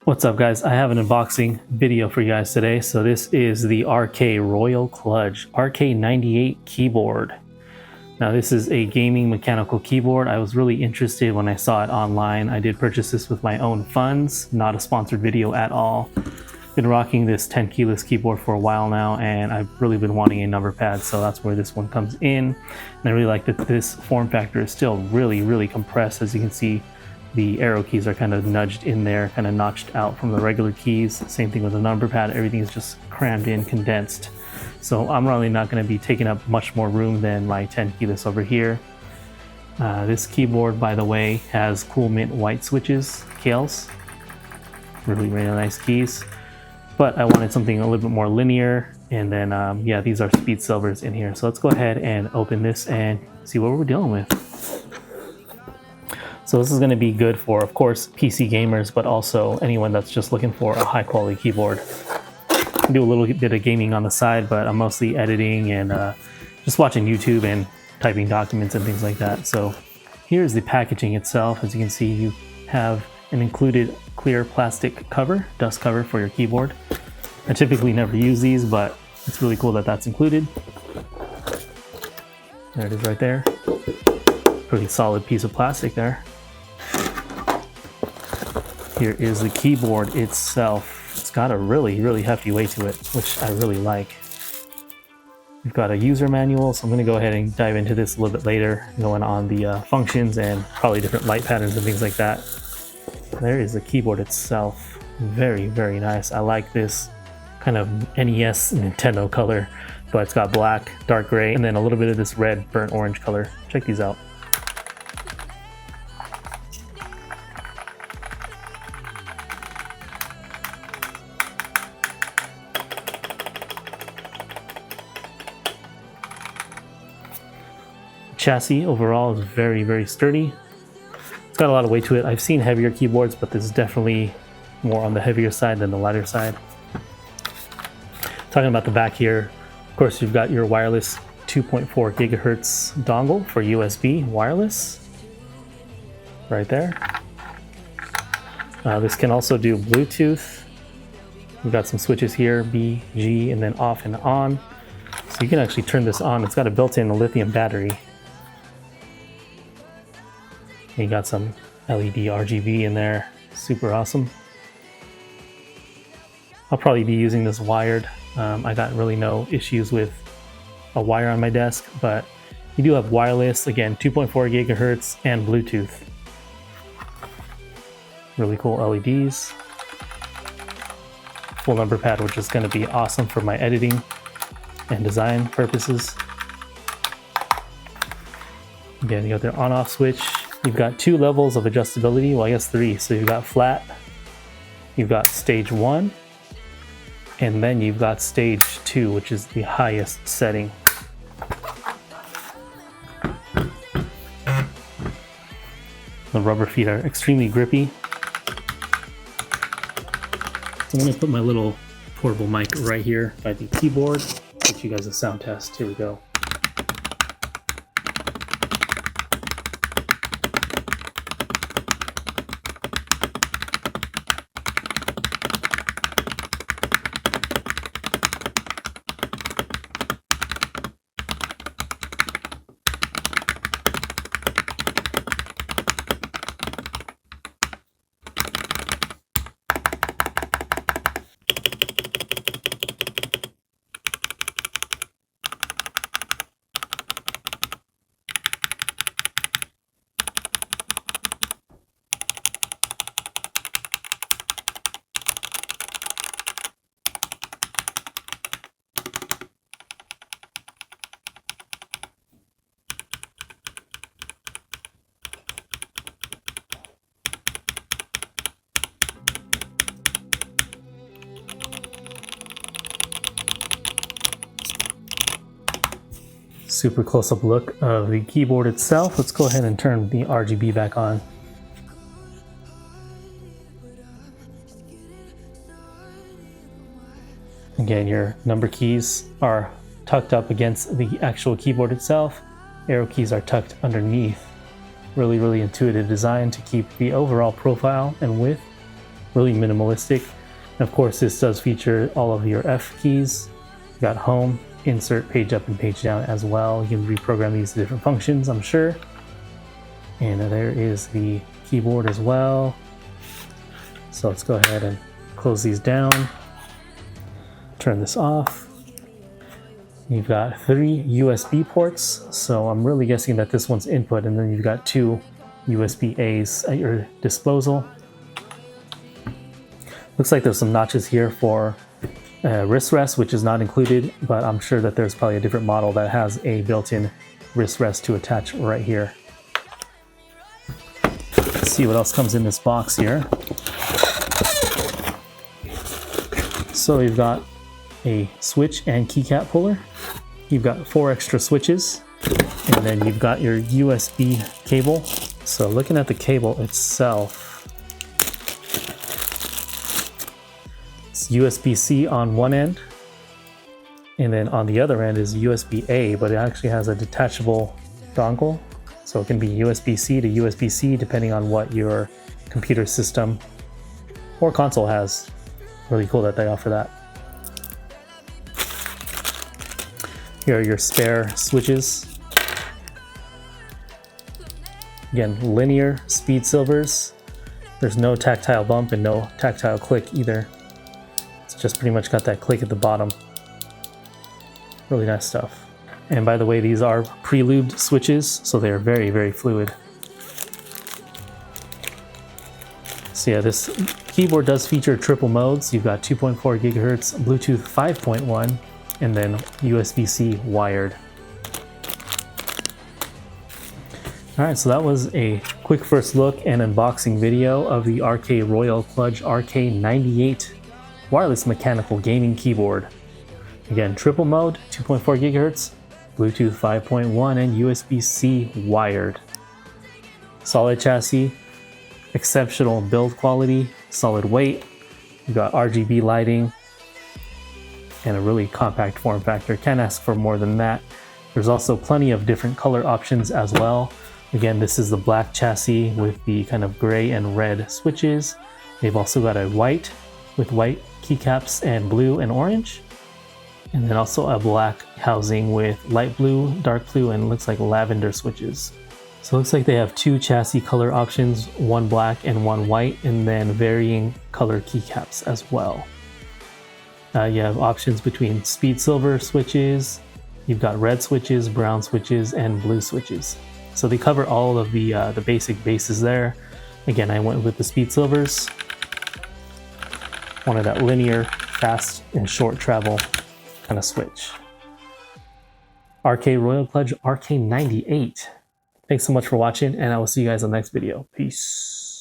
What's up guys, I have an unboxing video for you guys today. So this is the RK Royal KLUDGE RK98 keyboard. Now this is a gaming mechanical keyboard. I was really interested when I saw it online. I did purchase this with my own funds, not a sponsored video at all. Been rocking this 10 keyless keyboard for a while now, and I've really been wanting a number pad, so that's where this one comes in. And I really like that this form factor is still really compressed. As you can see, the arrow keys are kind of nudged in there, kind of notched out from the regular keys. Same thing with the number pad, everything is just crammed in, condensed. So I'm really not going to be taking up much more room than my 10 keyless over here. This keyboard, by the way, has cool mint white switches, KLs. Really nice keys. But I wanted something a little bit more linear, and then yeah, these are speed silvers in here. So let's go ahead and open this and see what we're dealing with. So this is going to be good for, of course, PC gamers, but also anyone that's just looking for a high quality keyboard. I do a little bit of gaming on the side, but I'm mostly editing and just watching YouTube and typing documents and things like that. So here's the packaging itself. As you can see, you have an included clear plastic cover, dust cover for your keyboard. I typically never use these, but it's really cool that that's included. There it is right there. Pretty solid piece of plastic there. Here is the keyboard itself. It's got a really hefty weight to it, which I really like. We've got a user manual, so I'm going to go ahead and dive into this a little bit later, going on the functions and probably different light patterns and things like that. There is the keyboard itself. Very nice. I like this kind of NES Nintendo color, but it's got black, dark gray, and then a little bit of this red burnt orange color. Check these out. Chassis overall is very sturdy. It's got a lot of weight to it. I've seen heavier keyboards, but this is definitely more on the heavier side than the lighter side. Talking about the back here, of course you've got your wireless 2.4 gigahertz dongle for USB wireless right there. This can also do Bluetooth. We've got some switches here, B, G, and then off and on. So you can actually turn this on. It's got a built-in lithium battery. You got some LED RGB in there, super awesome. I'll probably be using this wired. I got really no issues with a wire on my desk, but you do have wireless, again, 2.4 gigahertz and Bluetooth. Really cool LEDs. Full number pad, which is going to be awesome for my editing and design purposes. Again, you got their on-off switch. You've got 2 levels of adjustability, well I guess 3. So you've got flat, you've got stage 1, and then you've got stage 2, which is the highest setting. The rubber feet are extremely grippy. So I'm going to put my little portable mic right here by the keyboard. Get you guys a sound test. Here we go. Super close-up look of the keyboard itself. Let's go ahead and turn the RGB back on. Again, your number keys are tucked up against the actual keyboard itself. Arrow keys are tucked underneath. Really intuitive design to keep the overall profile and width really minimalistic. And of course, this does feature all of your F keys. You got home, insert, page up and page down as well. You can reprogram these to different functions, I'm sure. And there is the keyboard as well. So let's go ahead and close these down. Turn this off. You've got 3 USB ports. So I'm really guessing that this one's input, and then you've got 2 USB-A's at your disposal. Looks like there's some notches here for wrist rest, which is not included, but I'm sure that there's probably a different model that has a built-in wrist rest to attach right here. Let's see what else comes in this box here. So you've got a switch and keycap puller. You've got 4 extra switches, and then you've got your USB cable. So looking at the cable itself, it's USB-C on one end, and then on the other end is USB-A, but it actually has a detachable dongle. So it can be USB-C to USB-C depending on what your computer system or console has. Really cool that they offer that. Here are your spare switches. Again, linear speed silvers. There's no tactile bump and no tactile click either. It's just pretty much got that click at the bottom. Really nice stuff. And by the way, these are pre-lubed switches, so they're very, very fluid. So yeah, this keyboard does feature triple modes. You've got 2.4 gigahertz, Bluetooth 5.1, and then USB-C wired. All right, so that was a quick first look and unboxing video of the RK Royal KLUDGE RK98 wireless mechanical gaming keyboard. Again, triple mode, 2.4 gigahertz, Bluetooth 5.1, and USB-C wired. Solid chassis, exceptional build quality, solid weight. You've got RGB lighting, and a really compact form factor. Can't ask for more than that. There's also plenty of different color options as well. Again, this is the black chassis with the kind of gray and red switches. They've also got a white with white keycaps and blue and orange. And then also a black housing with light blue, dark blue, and looks like lavender switches. So it looks like they have 2 chassis color options, one black and one white, and then varying color keycaps as well. You have options between speed silver switches, you've got red switches, brown switches, and blue switches. So they cover all of the basic bases there. Again, I went with the speed silvers. Wanted that linear, fast, and short travel kind of switch. RK Royal KLUDGE RK98. Thanks so much for watching, and I will see you guys in the next video. Peace.